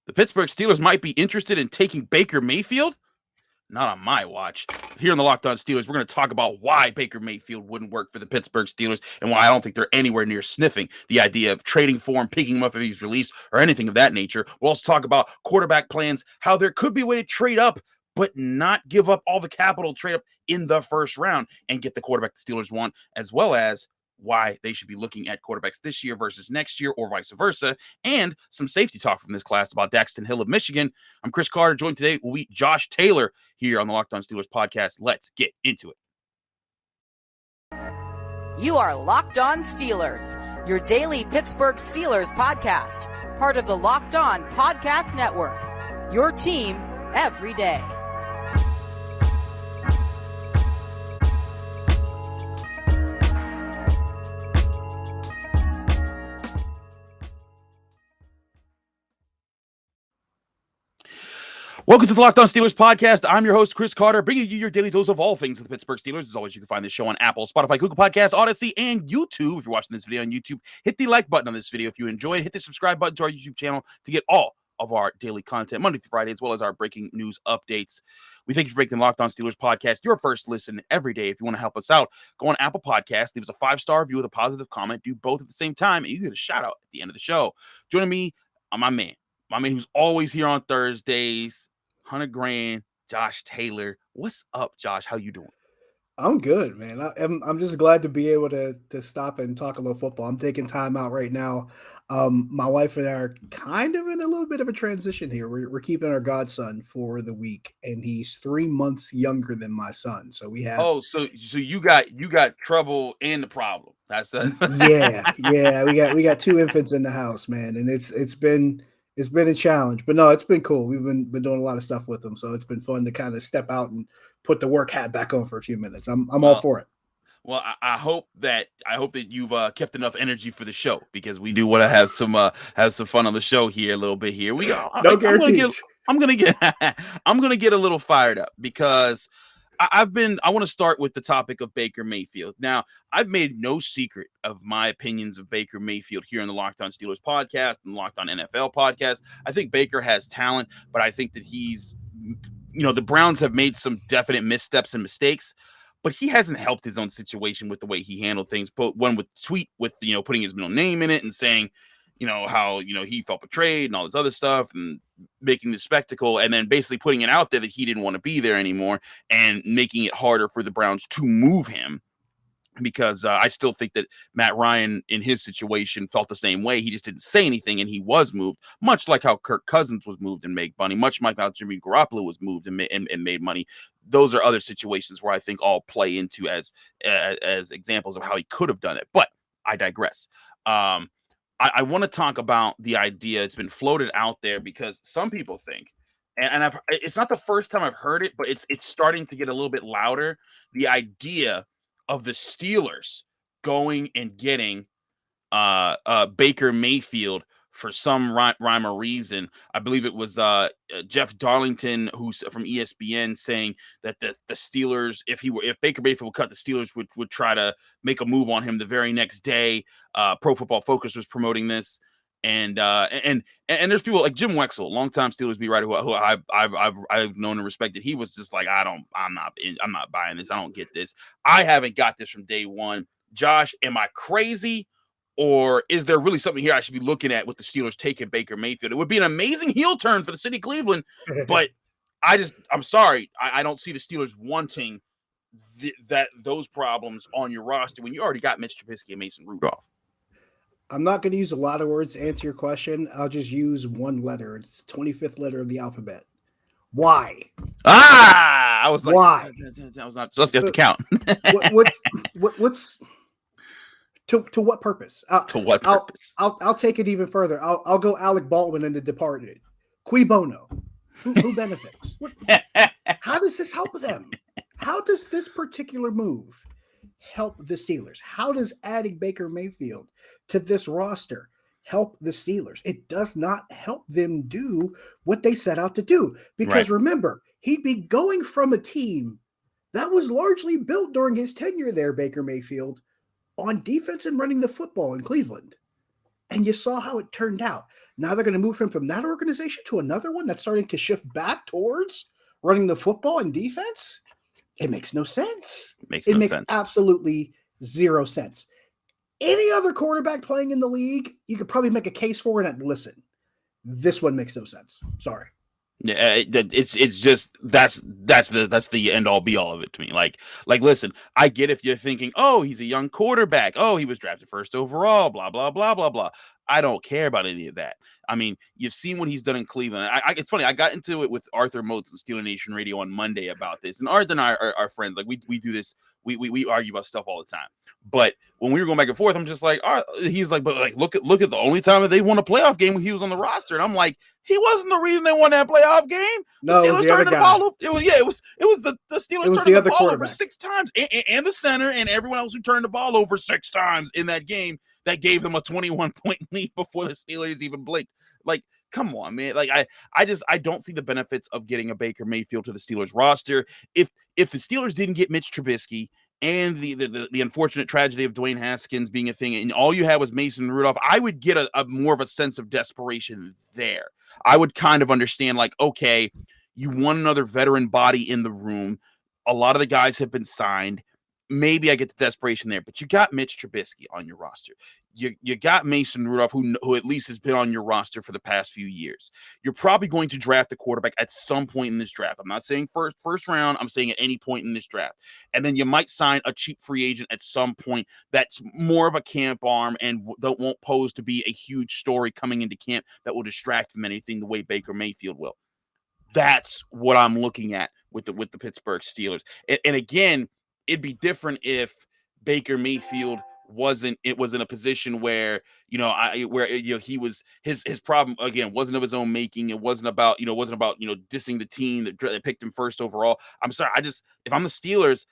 The Pittsburgh Steelers might be interested in taking Baker Mayfield. Not on my watch. Here on the Locked On Steelers, we're going to talk about why Baker Mayfield wouldn't work for the Pittsburgh Steelers and why I don't think they're anywhere near sniffing the idea of trading for him, picking him up if he's released, or anything of that nature. We'll also talk about quarterback plans, how there could be a way to trade up, but not give up all the capital, trade up in the first round and get the quarterback the Steelers want, as well as why they should be looking at quarterbacks this year versus next year or vice versa, and some safety talk from this class about Daxton Hill of Michigan. I'm Chris Carter, joined today will be Josh Taylor here on the Locked On Steelers podcast. Let's get into it. You are Locked On Steelers, your daily Pittsburgh Steelers podcast, part of the Locked On Podcast Network, your team every day. Welcome to the Locked On Steelers podcast. I'm your host, Chris Carter, bringing you your daily dose of all things of the Pittsburgh Steelers. As always, you can find this show on Apple, Spotify, Google Podcasts, Odyssey, and YouTube. If you're watching this video on YouTube, hit the like button on this video if you enjoyed. Hit the subscribe button to our YouTube channel to get all of our daily content, Monday through Friday, as well as our breaking news updates. We thank you for making the Locked On Steelers podcast your first listen every day. If you want to help us out, go on Apple Podcasts, leave us a 5-star review with a positive comment. Do both at the same time, and you get a shout out at the end of the show. Joining me, my man who's always here on Thursdays, 100 grand, Josh Taylor. What's up, Josh? How you doing? I'm good, man. I'm just glad to be able to stop and talk a little football. I'm taking time out right now. My wife and I are kind of in a little bit of a transition here. We're keeping our godson for the week, and he's 3 months younger than my son. So we have. Oh, so you got trouble and the problem. That's yeah. We got 2 infants in the house, man, and it's been a challenge, but no, it's been cool. We've been doing a lot of stuff with them, so it's been fun to kind of step out and put the work hat back on for a few minutes. I'm all for it. Well, I hope that you've kept enough energy for the show, because we do want to have some fun on the show here a little bit here. We go. No guarantees. I'm gonna get a little fired up because I want to start with the topic of Baker Mayfield. Now, I've made no secret of my opinions of Baker Mayfield here on the Locked On Steelers podcast and Locked On NFL podcast. I think Baker has talent, but I think that the Browns have made some definite missteps and mistakes, but he hasn't helped his own situation with the way he handled things. But one with tweet with, putting his middle name in it and saying, how, he felt betrayed and all this other stuff and making the spectacle, and then basically putting it out there that he didn't want to be there anymore and making it harder for the Browns to move him, because I still think that Matt Ryan in his situation felt the same way. He just didn't say anything and he was moved, much like how Kirk Cousins was moved and made money, much like how Jimmy Garoppolo was moved and made money. Those are other situations where I think all play into as examples of how he could have done it, but I digress. I want to talk about the idea. It's been floated out there because some people think, and it's not the first time I've heard it, but it's starting to get a little bit louder. The idea of the Steelers going and getting Baker Mayfield for some rhyme or reason. I believe it was Jeff Darlington, who's from ESPN, saying that the Steelers, if Baker Mayfield would cut, the Steelers would try to make a move on him the very next day. Pro Football Focus was promoting this, and there's people like Jim Wexell, longtime Steelers beat writer, who I've known and respected. He was just like, I'm not buying this. I don't get this. I haven't got this from day one. Josh, am I crazy? Or is there really something here I should be looking at with the Steelers taking Baker Mayfield? It would be an amazing heel turn for the city of Cleveland, but I'm sorry. I don't see the Steelers wanting those problems on your roster when you already got Mitch Trubisky and Mason Rudolph. I'm not going to use a lot of words to answer your question. I'll just use one letter. It's the 25th letter of the alphabet. Why? I was like, why? I was not supposed to have to count. What's to what purpose? To what purpose? I'll take it even further. I'll go Alec Baldwin in The Departed. Cui bono? Who benefits? How does this help them? How does this particular move help the Steelers? How does adding Baker Mayfield to this roster help the Steelers? It does not help them do what they set out to do. Because remember, he'd be going from a team that was largely built during his tenure there, Baker Mayfield, on defense and running the football in Cleveland. And you saw how it turned out. Now they're going to move him from that organization to another one that's starting to shift back towards running the football and defense. It makes no sense. It makes absolutely zero sense. Any other quarterback playing in the league, you could probably make a case for it. And listen, this one makes no sense. Sorry. Yeah, it's just that's the end all be all of it to me. Like listen, I get if you're thinking, oh, he's a young quarterback, oh, he was drafted first overall, blah blah blah blah blah. I don't care about any of that. I mean, you've seen what he's done in Cleveland. It's funny. I got into it with Arthur Motes on Steeler Nation Radio on Monday about this, and Arthur and I are friends. Like we do this. We argue about stuff all the time. But when we were going back and forth, I'm just like, he's like, but like, look at the only time that they won a playoff game when he was on the roster, and I'm like, he wasn't the reason they won that playoff game. No, the Steelers turned the ball over. It was the Steelers turned the ball over 6 times, and the center and everyone else who turned the ball over 6 times in that game that gave them a 21-point lead before the Steelers even blinked. Like, come on, man. Like, I don't see the benefits of getting a Baker Mayfield to the Steelers roster. If the Steelers didn't get Mitch Trubisky and the unfortunate tragedy of Dwayne Haskins being a thing, and all you had was Mason Rudolph, I would get a more of a sense of desperation there. I would kind of understand, like, okay, you want another veteran body in the room. A lot of the guys have been signed. Maybe I get the desperation there, but you got Mitch Trubisky on your roster. You got Mason Rudolph, who at least has been on your roster for the past few years. You're probably going to draft a quarterback at some point in this draft. I'm not saying first round. I'm saying at any point in this draft. And then you might sign a cheap free agent at some point that's more of a camp arm and that won't pose to be a huge story coming into camp that will distract from anything the way Baker Mayfield will. That's what I'm looking at with the Pittsburgh Steelers. And again, it'd be different if Baker Mayfield was in a position where, he was his problem again wasn't of his own making. It wasn't about dissing the team that picked him first overall. I'm sorry. If I'm the Steelers,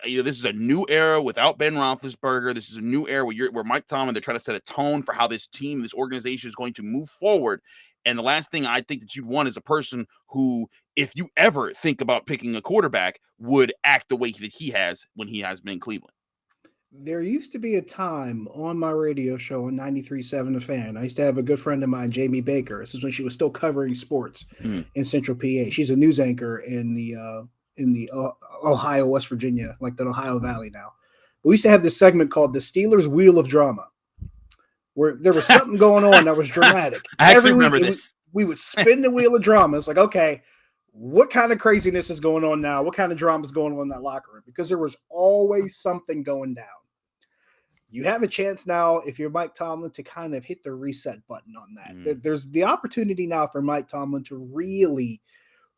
this is a new era without Ben Roethlisberger. This is a new era where Mike Tomlin, they're trying to set a tone for how this organization is going to move forward. And the last thing I think that you'd want is a person who, if you ever think about picking a quarterback, would act the way that he has when he has been in Cleveland. There used to be a time on my radio show on 93.7 The Fan. I used to have a good friend of mine, Jamie Baker. This is when she was still covering sports in Central PA. She's a news anchor in the Ohio, West Virginia, like the Ohio Valley now. But we used to have this segment called the Steelers Wheel of Drama, where there was something going on that was dramatic. I actually remember this. We would spin the wheel of drama. It's like, okay, what kind of craziness is going on now? What kind of drama is going on in that locker room? Because there was always something going down. You have a chance now, if you're Mike Tomlin, to kind of hit the reset button on that. There's the opportunity now for Mike Tomlin to really,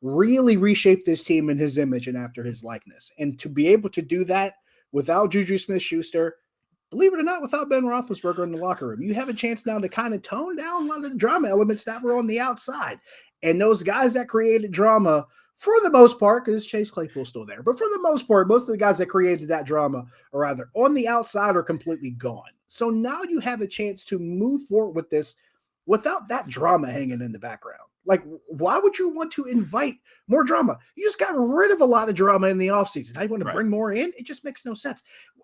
really reshape this team in his image and after his likeness. And to be able to do that without Juju Smith-Schuster, believe it or not, without Ben Roethlisberger in the locker room, you have a chance now to kind of tone down a lot of the drama elements that were on the outside. And those guys that created drama, for the most part, because Chase Claypool's still there, but for the most part, most of the guys that created that drama are either on the outside or completely gone. So now you have a chance to move forward with this without that drama hanging in the background. Like, why would you want to invite more drama? You just got rid of a lot of drama in the offseason. Now you want to bring more in? It just makes no sense.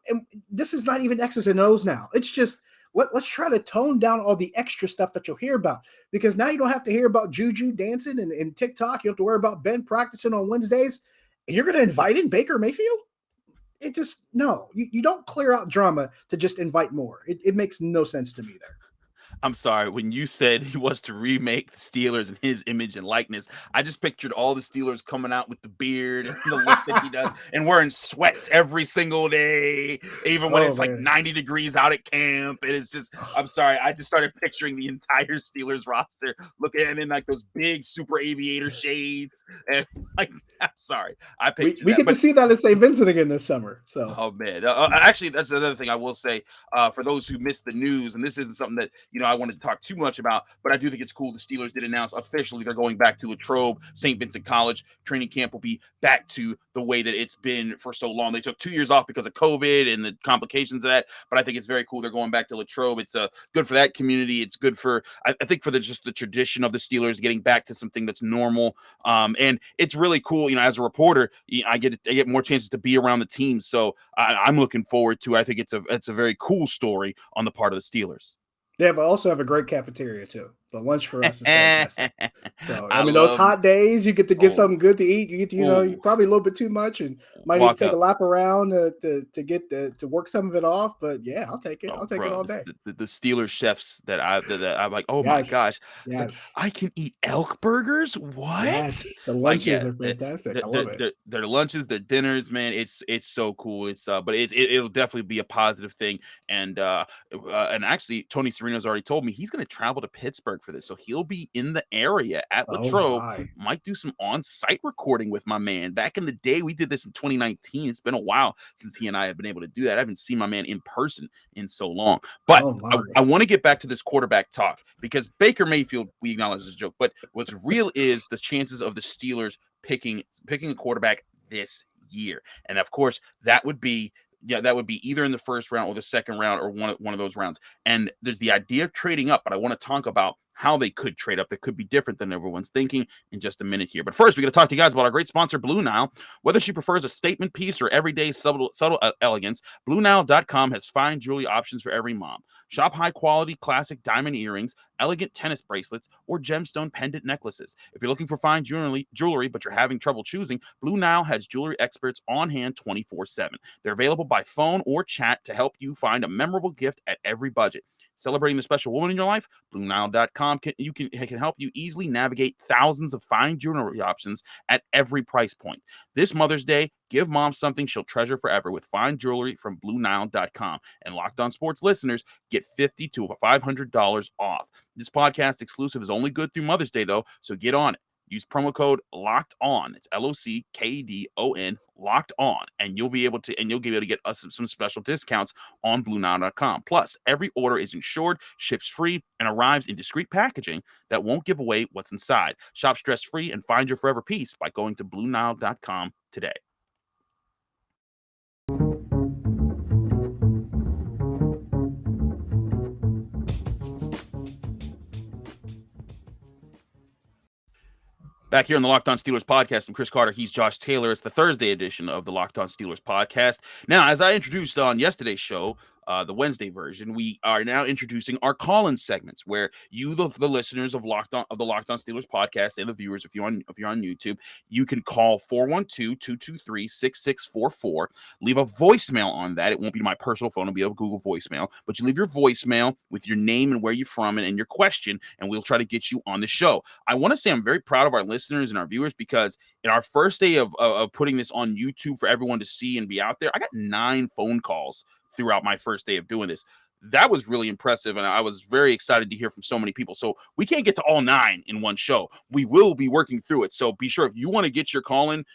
And this is not even X's and O's now. It's just, let's try to tone down all the extra stuff that you'll hear about, because now you don't have to hear about Juju dancing and TikTok. You have to worry about Ben practicing on Wednesdays, and you're going to invite in Baker Mayfield? It just, no, you don't clear out drama to just invite more. It makes no sense to me there. I'm sorry, when you said he wants to remake the Steelers in his image and likeness, I just pictured all the Steelers coming out with the beard and the look that he does and wearing sweats every single day, even when it's like 90 degrees out at camp. And it's just, I'm sorry, I just started picturing the entire Steelers roster looking in like those big super aviator shades. And like, I'm sorry, I pictured we get to see that at St. Vincent again this summer. So, oh man, actually, that's another thing I will say for those who missed the news, and this isn't something that I wanted to talk too much about, but I do think it's cool. The Steelers did announce officially they're going back to Latrobe. St. Vincent College training camp will be back to the way that it's been for so long. They took 2 years off because of COVID and the complications of that, but I think it's very cool. They're going back to Latrobe. It's good for that community. It's good for, I think, for just the tradition of the Steelers getting back to something that's normal. And it's really cool. As a reporter, I get more chances to be around the team. So I'm looking forward to it. I think it's a very cool story on the part of the Steelers. Yeah, but also have a great cafeteria too. The lunch for us is fantastic. So, I mean, those love hot days, you get to get something good to eat. You get to, you ooh, probably a little bit too much and might need to walk take up. a lap around to work some of it off. But yeah, I'll take it. Oh, I'll take it bro, all day. the Steelers chefs that I'm like, oh my Yes. gosh, it's like Yes. I can eat elk burgers. What? Yes. The Like, lunches yeah, are fantastic. I love it. their lunches, their dinners, man. It's so cool. But it'll definitely be a positive thing. And actually, Tony Serino's already told me he's going to travel to Pittsburgh for this, so he'll be in the area at Oh Latrobe. my. Might do some on-site recording with my man. Back in the day, we did this in 2019. It's been a while since he and I have been able to do that. I haven't seen my man in person in so long. But Oh my. I want to get back to this quarterback talk because Baker Mayfield, we acknowledge is a joke, but what's real is the chances of the Steelers picking a quarterback this year. And of course, that would be either in the first round or the second round or one of those rounds. And there's the idea of trading up, but I want to talk about how they could trade up. It could be different than everyone's thinking in just a minute here. But first, we're going to talk to you guys about our great sponsor, Blue Nile. Whether she prefers a statement piece or everyday subtle elegance, BlueNile.com has fine jewelry options for every mom. Shop high-quality classic diamond earrings, elegant tennis bracelets, or gemstone pendant necklaces. If you're looking for fine jewelry, but you're having trouble choosing, Blue Nile has jewelry experts on hand 24/7. They're available by phone or chat to help you find a memorable gift at every budget. Celebrating the special woman in your life? BlueNile.com can help you easily navigate thousands of fine jewelry options at every price point. This Mother's Day, give mom something she'll treasure forever with fine jewelry from BlueNile.com. And Locked On Sports listeners get $50 to $500 off. This podcast exclusive is only good through Mother's Day, though, so get on it. Use promo code Locked On. It's LOCKEDON, Locked On, and you'll be able to get us some special discounts on BlueNile.com. Plus, every order is insured, ships free, and arrives in discreet packaging that won't give away what's inside. Shop stress-free and find your forever peace by going to BlueNile.com today. Back here on the Locked On Steelers podcast, I'm Chris Carter. He's Josh Taylor. It's the Thursday edition of the Locked On Steelers podcast. Now, as I introduced on yesterday's show, the Wednesday version, we are now introducing our call-in segments where you, the listeners of the Locked On Steelers podcast, and the viewers, if you're on YouTube, you can call 412-223-6644. Leave a voicemail on that. It won't be my personal phone; it'll be a Google voicemail. But you leave your voicemail with your name and where you're from and your question, and we'll try to get you on the show. I want to say I'm very proud of our listeners and our viewers because in our first day of putting this on YouTube for everyone to see and be out there, I got 9 phone calls throughout my first day of doing this. That was really impressive, and I was very excited to hear from so many people. So we can't get to all 9 in one show. We will be working through it. So be sure if you want to get your call in.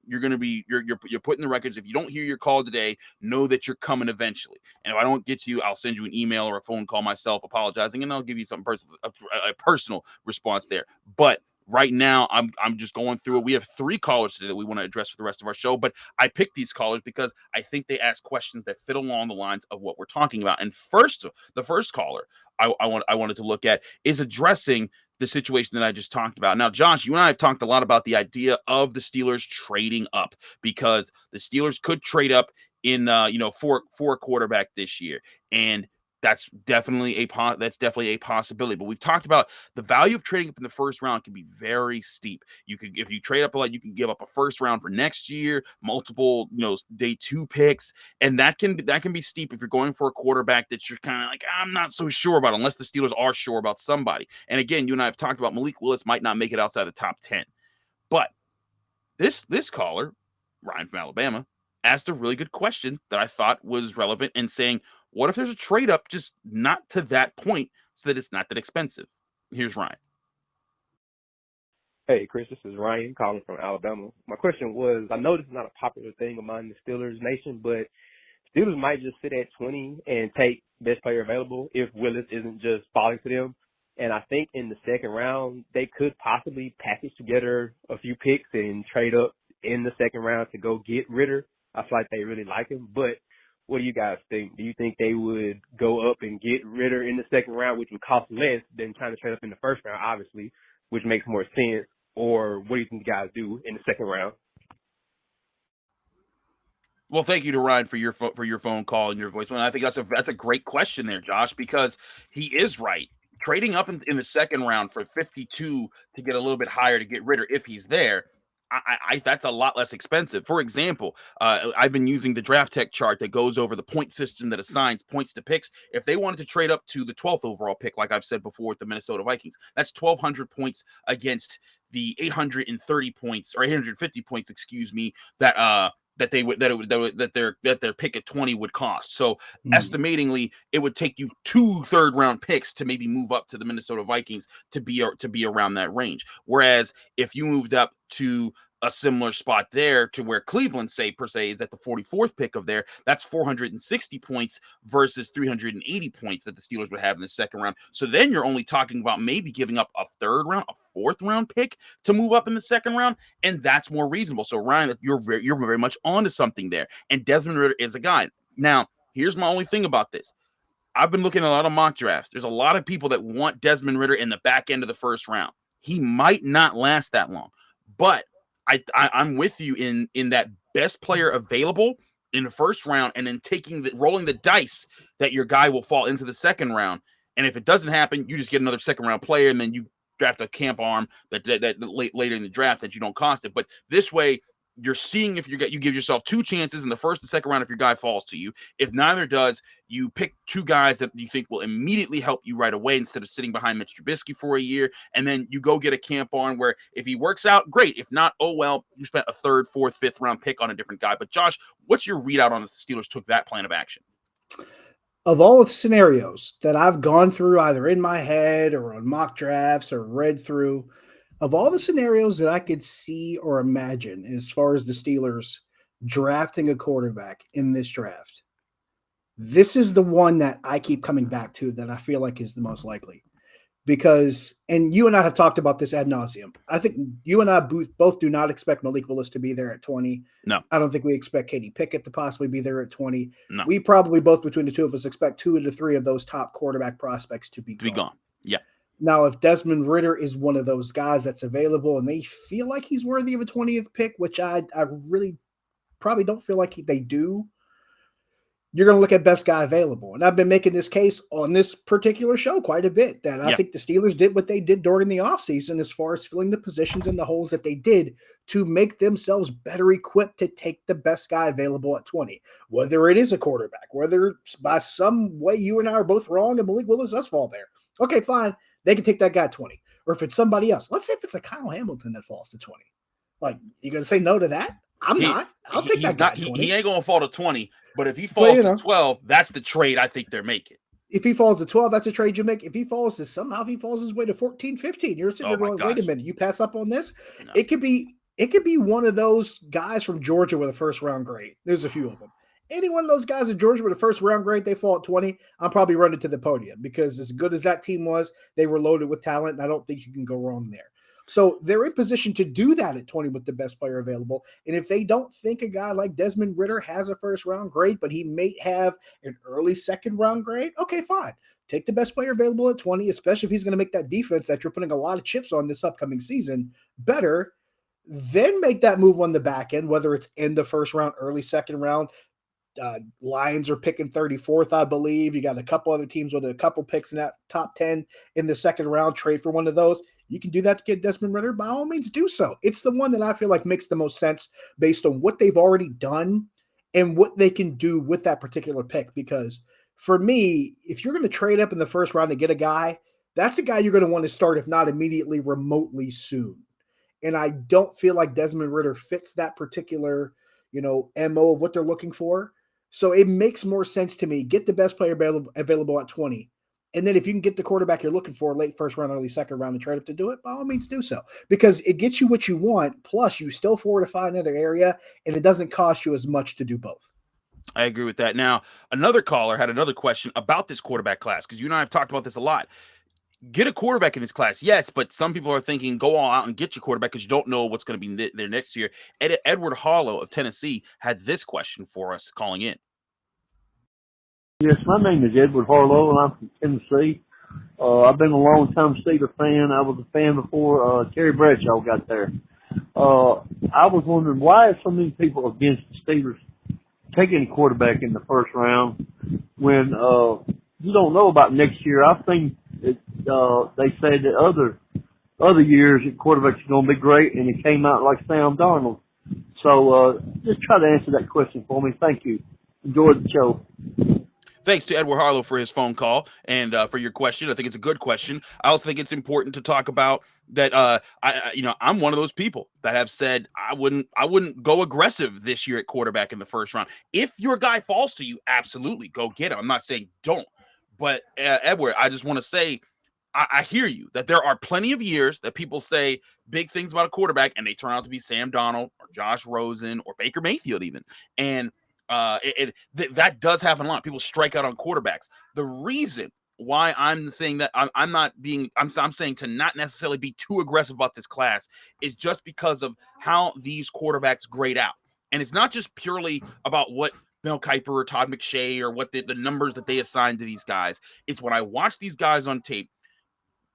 You're going to be you're putting the records. If you don't hear your call today, know that you're coming eventually. And if I don't get to you, I'll send you an email or a phone call myself apologizing, and I'll give you some a personal response there. But right now, I'm just going through it. We have 3 callers today that we want to address for the rest of our show, but I picked these callers because I think they ask questions that fit along the lines of what we're talking about. And the first caller I wanted to look at is addressing the situation that I just talked about. Now, Josh, you and I have talked a lot about the idea of the Steelers trading up because the Steelers could trade up in for a quarterback this year, and that's definitely a possibility. But we've talked about the value of trading up in the first round can be very steep. If you trade up a lot, you can give up a first round for next year, multiple day 2 picks, and that can be steep if you're going for a quarterback that you're kind of like, I'm not so sure about, unless the Steelers are sure about somebody. And again, you and I have talked about Malik Willis might not make it outside the top 10, but this caller, Ryan from Alabama, asked a really good question that I thought was relevant and saying, what if there's a trade up, just not to that point so that it's not that expensive? Here's Ryan. Hey, Chris, this is Ryan calling from Alabama. My question was, I know this is not a popular thing among the Steelers nation, but Steelers might just sit at 20 and take best player available if Willis isn't just falling to them. And I think in the second round, they could possibly package together a few picks and trade up in the second round to go get Ridder. I feel like they really like him. But what do you guys think? Do you think they would go up and get Ridder in the second round, which would cost less than trying to trade up in the first round, obviously, which makes more sense? Or what do you think you guys do in the second round? Well, thank you to Ryan for your phone call and your voicemail. I think that's a great question there, Josh, because he is right. trading up in the second round for 52 to get a little bit higher to get Ridder if he's there, I that's a lot less expensive. For example, I've been using the Draft Tech chart that goes over the point system that assigns points to picks. If they wanted to trade up to the 12th overall pick, like I've said before with the Minnesota Vikings, that's 1,200 points against the 830 points or 850 points, excuse me, that their pick at 20 would cost. So estimatingly, it would take you 2 third-round picks to maybe move up to the Minnesota Vikings to be around that range. Whereas if you moved up to a similar spot there to where Cleveland, per se, is at the 44th pick of there, that's 460 points versus 380 points that the Steelers would have in the second round. So then you're only talking about maybe giving up a third round, a fourth round pick to move up in the second round, and that's more reasonable. So Ryan, you're very much onto something there. And Desmond Ridder is a guy. Now, here's my only thing about this. I've been looking at a lot of mock drafts. There's a lot of people that want Desmond Ridder in the back end of the first round. He might not last that long, but I'm with you in that best player available in the first round, and then rolling the dice that your guy will fall into the second round. And if it doesn't happen, you just get another second round player, and then you draft a camp arm that later in the draft that you don't cost it. But this way, you're seeing if you give yourself 2 chances in the first and second round if your guy falls to you. If neither does, you pick 2 guys that you think will immediately help you right away instead of sitting behind Mitch Trubisky for a year. And then you go get a camp on where if he works out, great. If not, oh well, you spent a 3rd, 4th, 5th round pick on a different guy. But Josh, what's your readout on if the Steelers took that plan of action? Of all of the scenarios that I've gone through either in my head or on mock drafts or read through, of all the scenarios that I could see or imagine as far as the Steelers drafting a quarterback in this draft, this is the one that I keep coming back to that I feel like is the most likely. Because, and you and I have talked about this ad nauseum. I think you and I both do not expect Malik Willis to be there at 20. No. I don't think we expect Katie Pickett to possibly be there at 20. No. We probably both, between the two of us, expect 2 to 3 of those top quarterback prospects to be gone. Yeah. Now, if Desmond Ridder is one of those guys that's available and they feel like he's worthy of a 20th pick, which I really probably don't feel like they do, you're going to look at best guy available. And I've been making this case on this particular show quite a bit that I think the Steelers did what they did during the offseason as far as filling the positions and the holes that they did to make themselves better equipped to take the best guy available at 20. Whether it is a quarterback, whether by some way you and I are both wrong and Malik Willis does fall there. Okay, fine. They can take that guy at 20. Or if it's somebody else, let's say if it's a Kyle Hamilton that falls to 20. Like, you going to say no to that? I'm not. I'll take that guy at 20. He ain't going to fall to 20, but if he falls to 12, that's the trade I think they're making. If he falls to 12, that's a trade you make. If he falls his way to 14, 15, you're sitting there going, wait a minute, you pass up on this? No. It could be one of those guys from Georgia with a first round grade. There's a few of them. Any one of those guys in Georgia with a first round grade, they fall at 20, I'm probably running to the podium because as good as that team was, they were loaded with talent, and I don't think you can go wrong there. So they're in position to do that at 20 with the best player available. And if they don't think a guy like Desmond Ridder has a first round grade, but he may have an early second round grade, okay, fine. Take the best player available at 20, especially if he's going to make that defense that you're putting a lot of chips on this upcoming season better. Then make that move on the back end, whether it's in the first round, early second round. Lions are picking 34th, I believe. You got a couple other teams with a couple picks in that top 10 in the second round. Trade for one of those. You can do that to get Desmond Ridder. By all means, do so. It's the one that I feel like makes the most sense based on what they've already done and what they can do with that particular pick. Because for me, if you're going to trade up in the first round to get a guy, that's a guy you're going to want to start, if not immediately, remotely soon. And I don't feel like Desmond Ridder fits that particular, MO of what they're looking for. So it makes more sense to me. Get the best player available at 20. And then if you can get the quarterback you're looking for late first round, early second round and trade up to do it, by all means do so. Because it gets you what you want, plus you still fortify another area, and it doesn't cost you as much to do both. I agree with that. Now, another caller had another question about this quarterback class, because you and I have talked about this a lot. Get a quarterback in this class, yes, but some people are thinking go all out and get your quarterback because you don't know what's going to be there next year. Edward Hollow of Tennessee had this question for us calling in. Yes, my name is Edward Harlow, and I'm from Tennessee. I've been a long-time Steelers fan. I was a fan before Terry Bradshaw got there. I was wondering, why are so many people against the Steelers taking a quarterback in the first round when you don't know about next year? I've seen they said that other years at quarterbacks are going to be great, and it came out like Sam Darnold. So just try to answer that question for me. Thank you. Enjoyed the show. Thanks to Edward Harlow for his phone call and for your question. I think it's a good question. I also think it's important to talk about that. I'm one of those people that have said I wouldn't go aggressive this year at quarterback in the first round. If your guy falls to you, absolutely go get him. I'm not saying don't, but Edward, I just want to say I hear you that there are plenty of years that people say big things about a quarterback and they turn out to be Sam Darnold or Josh Rosen or Baker Mayfield even, and that does happen a lot. People strike out on quarterbacks. The reason why I'm saying that I'm saying to not necessarily be too aggressive about this class is just because of how these quarterbacks grade out. And it's not just purely about what Mel Kiper or Todd McShay or what the numbers that they assign to these guys. It's when I watch these guys on tape.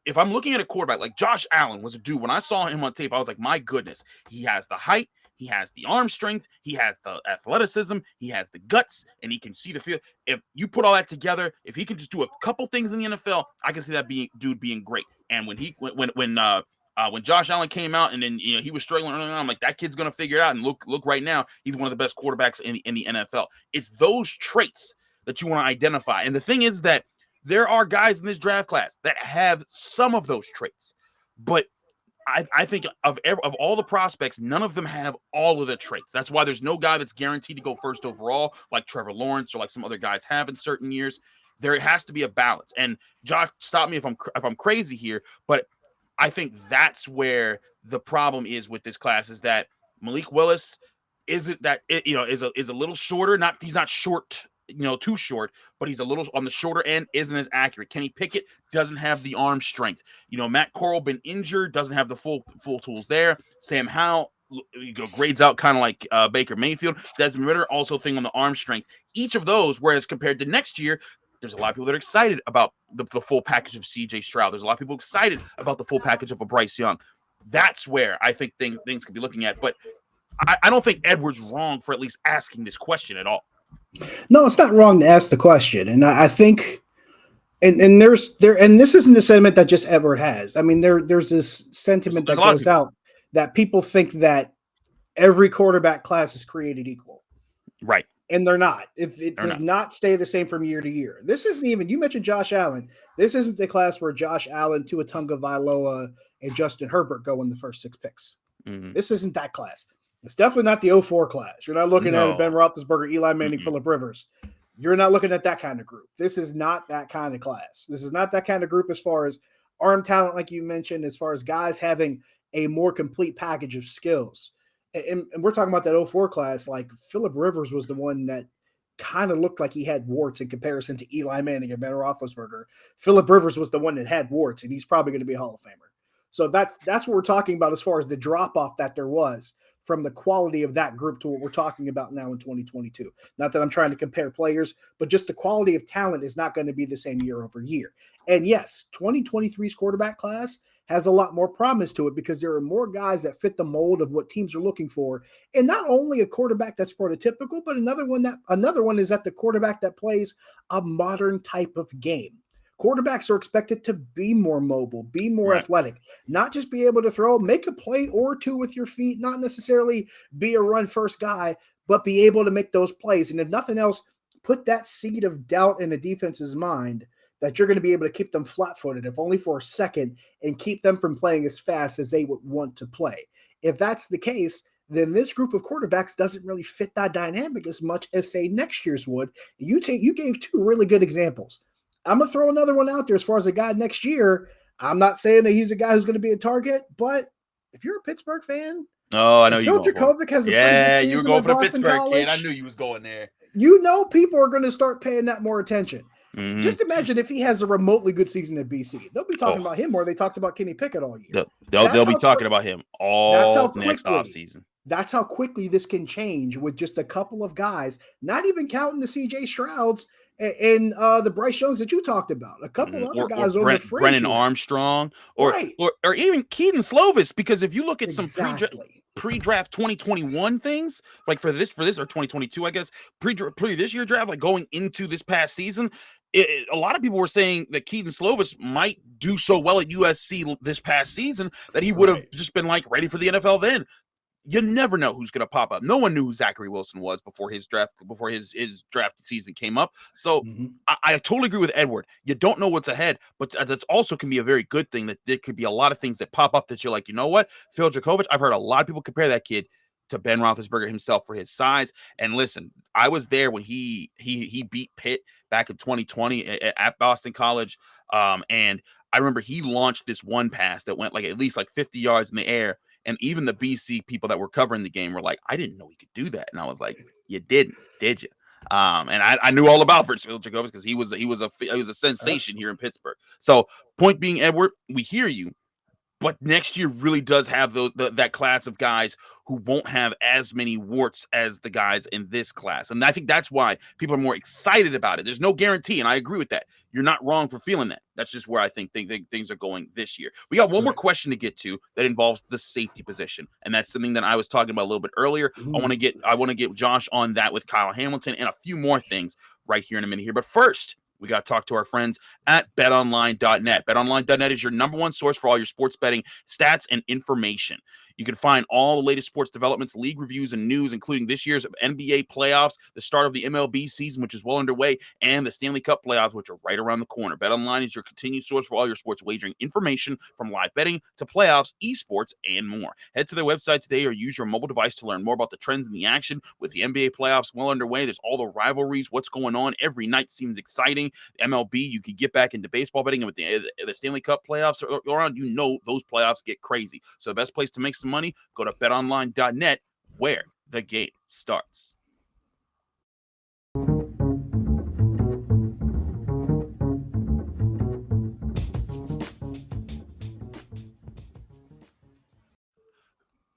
If I'm looking at a quarterback like Josh Allen was a dude, when I saw him on tape, I was like, my goodness, he has the height, he has the arm strength, he has the athleticism, he has the guts, and he can see the field. If you put all that together, if he can just do a couple things in the NFL, I can see that dude being great. And when Josh Allen came out and then he was struggling, I'm like, that kid's gonna figure it out. And look right now, he's one of the best quarterbacks in the NFL. It's those traits that you want to identify. And the thing is that there are guys in this draft class that have some of those traits, but I think of all the prospects, none of them have all of the traits. That's why there's no guy that's guaranteed to go first overall, like Trevor Lawrence or like some other guys have in certain years. There has to be a balance. And Josh, stop me if I'm crazy here, but I think that's where the problem is with this class is that Malik Willis is a little shorter. He's not short. Too short, but he's a little on the shorter end, isn't as accurate. Kenny Pickett doesn't have the arm strength. Matt Corral been injured, doesn't have the full tools there. Sam Howell grades out kind of like Baker Mayfield. Desmond Ridder also thing on the arm strength. Each of those, whereas compared to next year, there's a lot of people that are excited about the full package of CJ Stroud. There's a lot of people excited about the full package of a Bryce Young. That's where I think things could be looking at. But I don't think Edward's wrong for at least asking this question at all. No, it's not wrong to ask the question, and I think, and this isn't the sentiment that just Edward has. I mean, there's this sentiment that goes out that people think that every quarterback class is created equal, right? And they're not. It does not stay the same from year to year. This isn't even. You mentioned Josh Allen. This isn't the class where Josh Allen, Tua Tagovailoa, and Justin Herbert go in the first 6 picks. Mm-hmm. This isn't that class. It's definitely not the 04 class. You're not looking at Ben Roethlisberger, Eli Manning, Phillip Rivers. You're not looking at that kind of group. This is not that kind of class. This is not that kind of group as far as arm talent, like you mentioned, as far as guys having a more complete package of skills. And we're talking about that 04 class. Like Phillip Rivers was the one that kind of looked like he had warts in comparison to Eli Manning and Ben Roethlisberger. Phillip Rivers was the one that had warts, and he's probably going to be a Hall of Famer. So that's what we're talking about as far as the drop-off that there was from the quality of that group to what we're talking about now in 2022. Not that I'm trying to compare players, but just the quality of talent is not going to be the same year over year. And yes, 2023's quarterback class has a lot more promise to it because there are more guys that fit the mold of what teams are looking for. And not only a quarterback that's prototypical, but another one is that the quarterback that plays a modern type of game. Quarterbacks are expected to be more mobile, be more athletic, not just be able to throw, make a play or two with your feet, not necessarily be a run-first guy, but be able to make those plays. And if nothing else, put that seed of doubt in the defense's mind that you're going to be able to keep them flat-footed, if only for a second, and keep them from playing as fast as they would want to play. If that's the case, then this group of quarterbacks doesn't really fit that dynamic as much as, say, next year's would. You gave 2 really good examples. I'm going to throw another one out there as far as a guy next year. I'm not saying that he's a guy who's going to be a target, but if you're a Pittsburgh fan, I know you. Phil Dracovic has a pretty good season. You were going at for the Boston Pittsburgh College. kid. I knew you was going there. People are going to start paying that more attention. Mm-hmm. Just imagine if he has a remotely good season at BC. They'll be talking about him more. They talked about Kenny Pickett all year. They'll be talking about him all next offseason. That's how quickly this can change with just a couple of guys, not even counting the CJ Strouds and the Bryce Youngs that you talked about. A couple other guys on the fringe. Brennan Armstrong or even Keaton Slovis, because if you look at some pre-draft 2021 things, like for this or 2022, I guess, pre this year draft, like going into this past season, a lot of people were saying that Keaton Slovis might do so well at USC this past season that he would have just been like ready for the NFL then. You never know who's going to pop up. No one knew who Zachary Wilson was before his draft season came up. So I totally agree with Edward. You don't know what's ahead, but that's also can be a very good thing, that there could be a lot of things that pop up that you're like, you know what? Phil Jurkovec, I've heard a lot of people compare that kid to Ben Roethlisberger himself for his size. And listen, I was there when he beat Pitt back in 2020 at Boston College. And I remember he launched this one pass that went like at least like 50 yards in the air. And even the BC people that were covering the game were like, I didn't know he could do that. And I was like, you didn't, did you? And I knew all about Phil Jurkovec because he was a sensation here in Pittsburgh. So point being, Edward, we hear you. But next year really does have that class of guys who won't have as many warts as the guys in this class. And I think that's why people are more excited about it. There's no guarantee, and I agree with that. You're not wrong for feeling that. That's just where I think things are going this year. We got one more question to get to that involves the safety position, and that's something that I was talking about a little bit earlier. I want to get Josh on that with Kyle Hamilton and a few more things right here in a minute here. But first, we got to talk to our friends at betonline.net. Betonline.net is your number one source for all your sports betting stats and information. You can find all the latest sports developments, league reviews, and news, including this year's NBA playoffs, the start of the MLB season, which is well underway, and the Stanley Cup playoffs, which are right around the corner. BetOnline is your continued source for all your sports wagering information, from live betting to playoffs, esports, and more. Head to their website today or use your mobile device to learn more about the trends in the action. With the NBA playoffs well underway, there's all the rivalries, what's going on. Every night seems exciting. The MLB, you can get back into baseball betting, and with the Stanley Cup playoffs around, those playoffs get crazy. So the best place to make some money, go to betonline.net, where the game starts.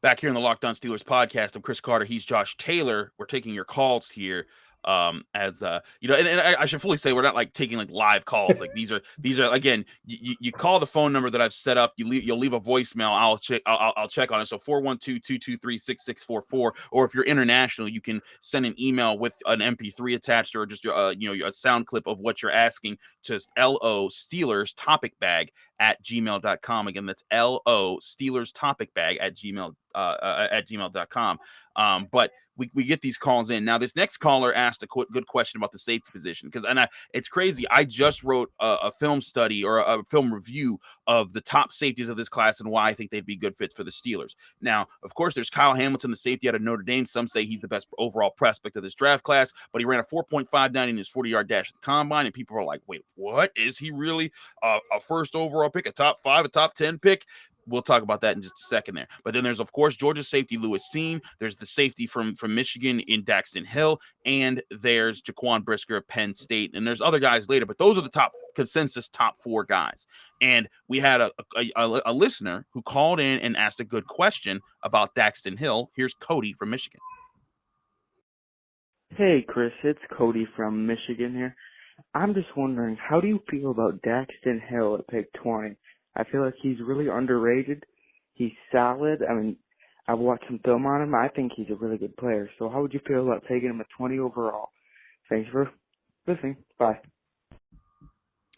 Back here in the Locked On Steelers podcast, I'm Chris Carter. He's Josh Taylor. We're taking your calls here. And I should fully say we're not like taking like live calls. Like these are again, you call the phone number that I've set up. You'll leave a voicemail. I'll check on it. So 412-223-6644. Or if you're international, you can send an email with an MP3 attached, or just a sound clip of what you're asking to LO Steelers topic bag at gmail.com. Again, that's LO Steelers topic bag at gmail.com. But we get these calls in. Now, this next caller asked a good question about the safety position, because it's crazy. I just wrote a film study or a film review of the top safeties of this class and why I think they'd be good fits for the Steelers. Now, of course, there's Kyle Hamilton, the safety out of Notre Dame. Some say he's the best overall prospect of this draft class, but he ran a 4.59 in his 40-yard dash at the combine, and people are like, wait, what? Is he really a first overall pick, a top 5, a top 10 pick? We'll talk about that in just a second there. But then there's, of course, Georgia safety Lewis Seam. There's the safety from Michigan in Daxton Hill. And there's Jaquan Brisker of Penn State. And there's other guys later. But those are the top 4 guys. And we had a listener who called in and asked a good question about Daxton Hill. Here's Cody from Michigan. Hey, Chris. It's Cody from Michigan here. I'm just wondering, how do you feel about Daxton Hill at pick 20? I feel like he's really underrated. He's solid. I mean, I've watched some film on him. I think he's a really good player. So how would you feel about taking him at 20 overall? Thanks for listening. Bye.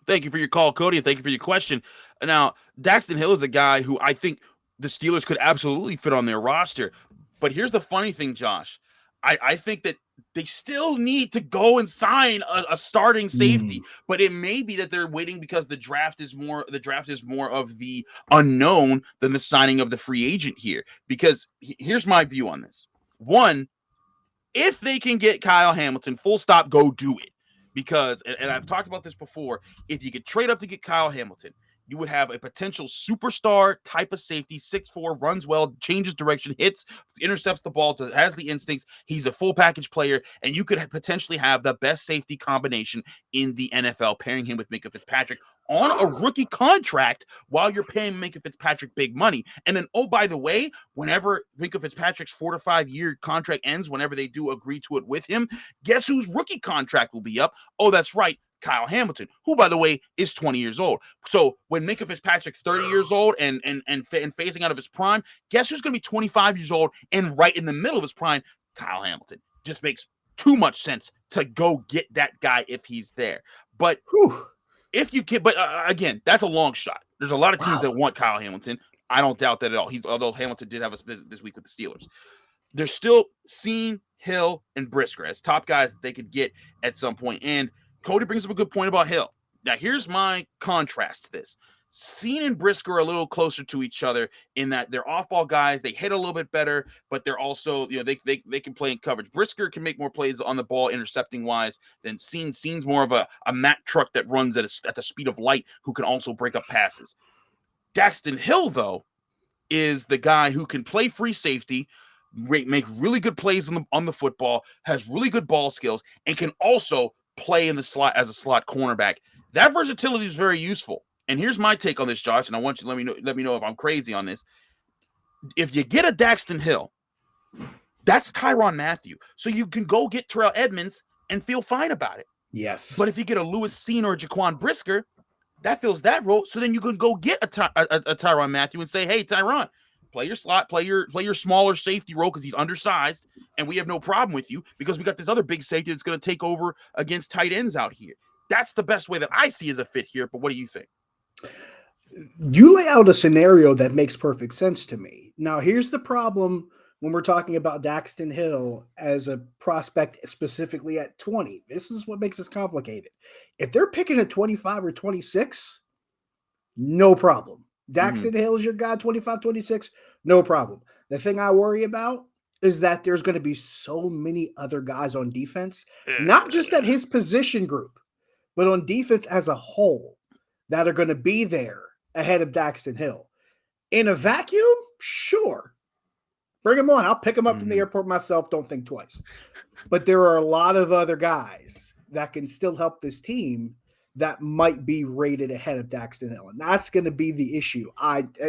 Thank you for your call, Cody, and thank you for your question. Now, Daxton Hill is a guy who I think the Steelers could absolutely fit on their roster. But here's the funny thing, Josh. I think that they still need to go and sign a starting safety, but it may be that they're waiting because the draft is more of the unknown than the signing of the free agent here. Because here's my view on this. One, if they can get Kyle Hamilton, full stop, go do it. Because, and I've talked about this before, if you could trade up to get Kyle Hamilton, you would have a potential superstar type of safety, 6'4", runs well, changes direction, hits, intercepts the ball, has the instincts. He's a full package player, and you could potentially have the best safety combination in the NFL, pairing him with Minkah Fitzpatrick on a rookie contract while you're paying Minkah Fitzpatrick big money. And then, oh, by the way, whenever Minkah Fitzpatrick's 4 to 5 year contract ends, whenever they do agree to it with him, guess whose rookie contract will be up? Oh, that's right, Kyle Hamilton, who, by the way, is 20 years old. So when Minkah Fitzpatrick's 30 years old and phasing out of his prime, guess who's going to be 25 years old and right in the middle of his prime? Kyle Hamilton. Just makes too much sense to go get that guy if he's there. But Whew. if you can, but again, that's a long shot. There's a lot of teams that want Kyle Hamilton. I don't doubt that at all. Although Hamilton did have a visit this week with the Steelers. They're still seeing Hill and Brisker as top guys that they could get at some point. And Cody brings up a good point about Hill. Now, here's my contrast to this. Seen and Brisker are a little closer to each other in that they're off-ball guys. They hit a little bit better, but they're also, they can play in coverage. Brisker can make more plays on the ball intercepting-wise than Seen. Seen's more of a Mack truck that runs at the speed of light who can also break up passes. Daxton Hill, though, is the guy who can play free safety, make really good plays on the football, has really good ball skills, and can also play in the slot as a slot cornerback. That versatility is very useful. And here's my take on this, Josh, and I want you to let me know if I'm crazy on this. If you get a Daxton Hill, that's Tyrann Mathieu. So you can go get Terrell Edmunds and feel fine about it. Yes. But if you get a Lewis Seen or a Jaquan Brisker, that fills that role. So then you can go get a Tyrann Mathieu and say, hey, Tyrann, play your slot, play your smaller safety role because he's undersized, and we have no problem with you because we got this other big safety that's going to take over against tight ends out here. That's the best way that I see as a fit here. But what do you think? You lay out a scenario that makes perfect sense to me. Now, here's the problem when we're talking about Daxton Hill as a prospect specifically at 20. This is what makes this complicated. If they're picking at 25 or 26, no problem. Daxton Hill is your guy, 25, 26, no problem. The thing I worry about is that there's going to be so many other guys on defense, not just at his position group, but on defense as a whole, that are going to be there ahead of Daxton Hill. In a vacuum, sure. Bring him on. I'll pick him up from the airport myself. Don't think twice. But there are a lot of other guys that can still help this team that might be rated ahead of Daxton Hill. And that's going to be the issue.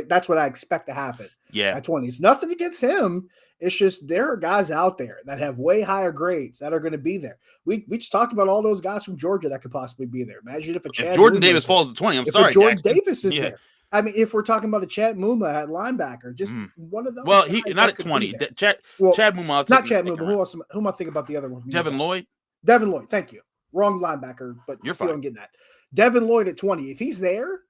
That's what I expect to happen at 20. It's nothing against him. It's just there are guys out there that have way higher grades that are going to be there. We just talked about all those guys from Georgia that could possibly be there. Imagine if Jordan Davis falls to 20. I'm sorry, Jordan Daxton. Davis is there. I mean, if we're talking about a Chad Muma at linebacker, just one of those. Well, he not at 20. Chad Muma. Not Chad Muma. Who am I thinking about the other one? Devin Lloyd. Devin Lloyd. Thank you. Wrong linebacker, but you're fine. I'm getting that. Devin Lloyd at 20. If he's there,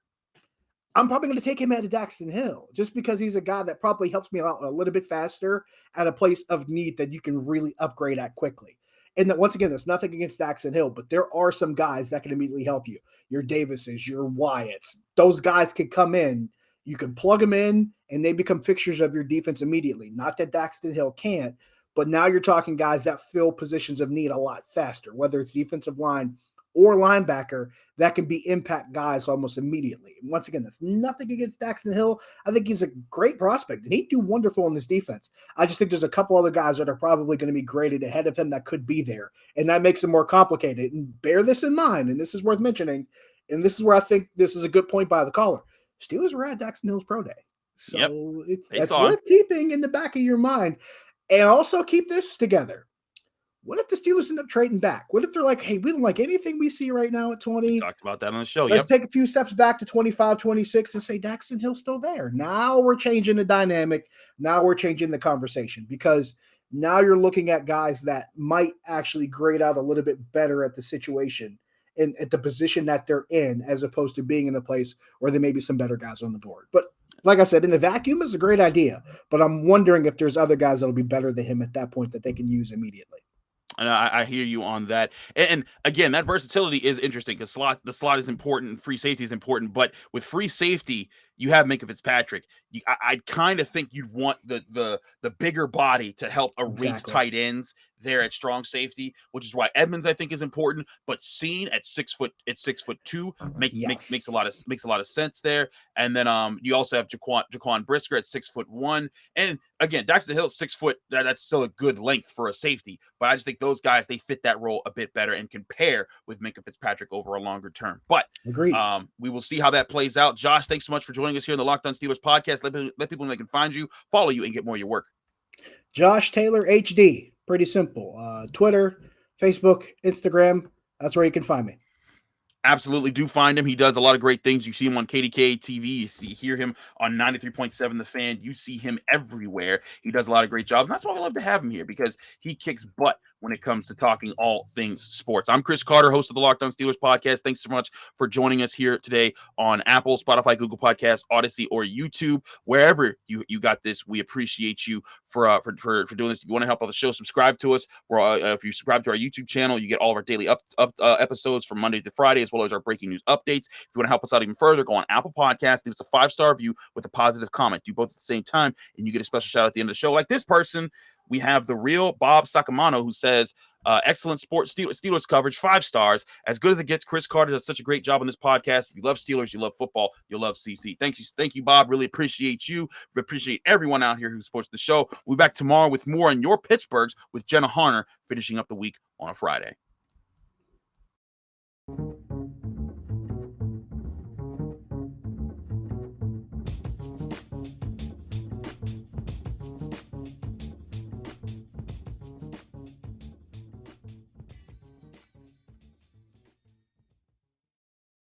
I'm probably going to take him out of Daxton Hill just because he's a guy that probably helps me out a little bit faster at a place of need that you can really upgrade at quickly. And that, once again, there's nothing against Daxton Hill, but there are some guys that can immediately help you. Your Davises, your Wyatts, those guys can come in. You can plug them in, and they become fixtures of your defense immediately. Not that Daxton Hill can't, but now you're talking guys that fill positions of need a lot faster, whether it's defensive line or linebacker, that can be impact guys almost immediately. And once again, that's nothing against Daxton Hill. I think he's a great prospect, and he'd do wonderful in this defense. I just think there's a couple other guys that are probably going to be graded ahead of him that could be there, and that makes it more complicated. And bear this in mind, and this is worth mentioning, and this is where I think this is a good point by the caller. Steelers were at Daxton Hill's pro day. So that's worth keeping in the back of your mind. And also keep this together. What if the Steelers end up trading back? What if they're like, hey, we don't like anything we see right now at 20? We talked about that on the show. Let's take a few steps back to 25, 26 and say Daxton Hill's still there. Now we're changing the dynamic. Now we're changing the conversation because now you're looking at guys that might actually grade out a little bit better at the situation and at the position that they're in, as opposed to being in a place where there may be some better guys on the board. But like I said, in the vacuum is a great idea, but I'm wondering if there's other guys that'll be better than him at that point that they can use immediately. And I hear you on that. And again, that versatility is interesting because the slot is important. Free safety is important. But with free safety, you have Minkah Fitzpatrick. I kind of think you'd want the bigger body to help erase tight ends there at strong safety, which is why Edmunds I think is important. But Seen at 6'2" makes a lot of sense there. And then you also have Jaquan Brisker at 6'1", and again Daxton Hill 6 foot. That's still a good length for a safety, but I just think those guys they fit that role a bit better and can pair with Minkah Fitzpatrick over a longer term. But agreed. We will see how that plays out. Josh, thanks so much for joining us here in the Locked On Steelers podcast. Let people know they can find you, follow you, and get more of your work. Josh Taylor HD. Pretty simple. Twitter, Facebook, Instagram. That's where you can find me. Absolutely. Do find him. He does a lot of great things. You see him on KDK TV. You hear him on 93.7 The Fan. You see him everywhere. He does a lot of great jobs. And that's why we love to have him here because he kicks butt when it comes to talking all things sports. I'm Chris Carter, host of the Locked On Steelers podcast. Thanks so much for joining us here today on Apple, Spotify, Google Podcasts, Odyssey, or YouTube. Wherever you got this, we appreciate you for doing this. If you want to help out the show, subscribe to us. If you subscribe to our YouTube channel, you get all of our daily episodes from Monday to Friday, as well as our breaking news updates. If you want to help us out even further, go on Apple Podcasts, leave us a 5-star review with a positive comment. Do both at the same time, and you get a special shout out at the end of the show. Like this person, we have the real Bob Sacamano, who says, excellent sports Steelers coverage, 5 stars. As good as it gets. Chris Carter does such a great job on this podcast. If you love Steelers, you love football, you'll love CC. Thank you, Bob. Really appreciate you. We appreciate everyone out here who supports the show. We'll be back tomorrow with more on your Pittsburghs with Jenna Harner, finishing up the week on a Friday.